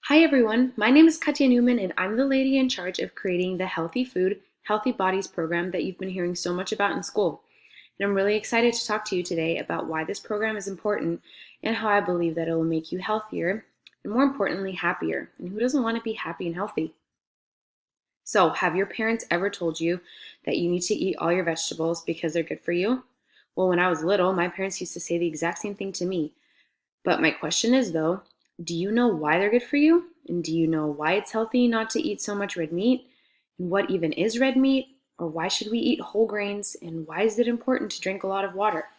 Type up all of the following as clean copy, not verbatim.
Hi everyone, my name is Katya Newman and I'm the lady in charge of creating the Healthy Food, Healthy Bodies program that you've been hearing so much about in school. And I'm really excited to talk to you today about why this program is important and how I believe that it will make you healthier and more importantly, happier. And who doesn't want to be happy and healthy? So, have your parents ever told you that you need to eat all your vegetables because they're good for you? Well, when I was little, my parents used to say the exact same thing to me. But my question is though, do you know why they're good for you? And do you know why it's healthy not to eat so much red meat? And what even is red meat? Or why should we eat whole grains? And why is it important to drink a lot of water?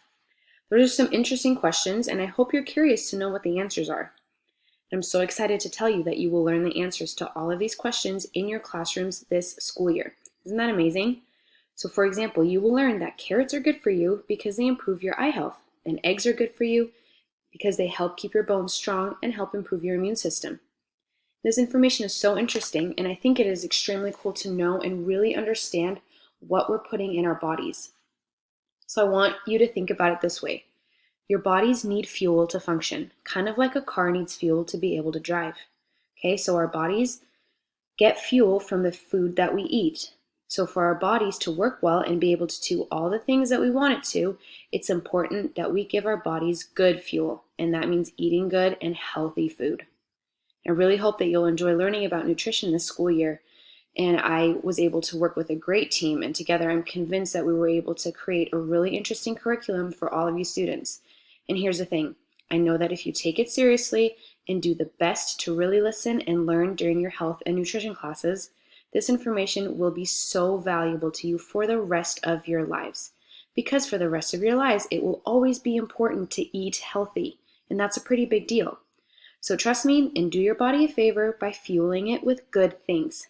Those are some interesting questions, and I hope you're curious to know what the answers are. I'm so excited to tell you that you will learn the answers to all of these questions in your classrooms this school year. Isn't that amazing? So for example, you will learn that carrots are good for you because they improve your eye health, and eggs are good for you because they help keep your bones strong and help improve your immune system. This information is so interesting, and I think it is extremely cool to know and really understand what we're putting in our bodies. So I want you to think about it this way. Your bodies need fuel to function, kind of like a car needs fuel to be able to drive. Okay, so our bodies get fuel from the food that we eat. So for our bodies to work well and be able to do all the things that we want it to, it's important that we give our bodies good fuel, and that means eating good and healthy food. I really hope that you'll enjoy learning about nutrition this school year, and I was able to work with a great team, and together I'm convinced that we were able to create a really interesting curriculum for all of you students. And here's the thing, I know that if you take it seriously and do the best to really listen and learn during your health and nutrition classes, this information will be so valuable to you for the rest of your lives. Because for the rest of your lives, it will always be important to eat healthy, and that's a pretty big deal. So trust me and do your body a favor by fueling it with good things.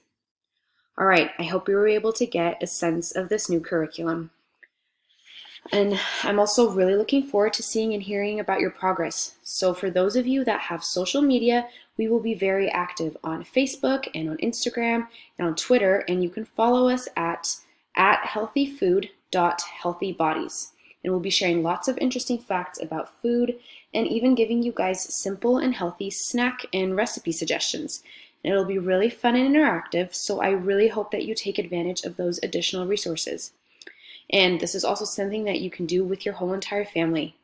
All right, I hope you were able to get a sense of this new curriculum. And I'm also really looking forward to seeing and hearing about your progress. So for those of you that have social media, we will be very active on Facebook and on Instagram and on Twitter, and you can follow us at healthyfood.healthybodies. And we'll be sharing lots of interesting facts about food and even giving you guys simple and healthy snack and recipe suggestions. And it'll be really fun and interactive, so I really hope that you take advantage of those additional resources. And this is also something that you can do with your whole entire family.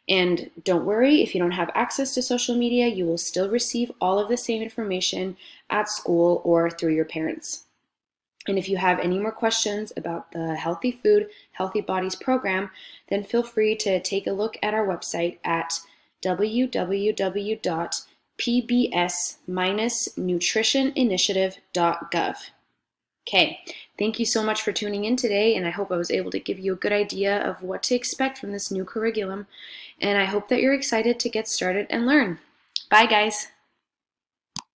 And don't worry, if you don't have access to social media, you will still receive all of the same information at school or through your parents. And if you have any more questions about the Healthy Food, Healthy Bodies program, then feel free to take a look at our website at www.pbs-nutritioninitiative.gov. Okay, thank you so much for tuning in today, and I hope I was able to give you a good idea of what to expect from this new curriculum, and I hope that you're excited to get started and learn. Bye, guys.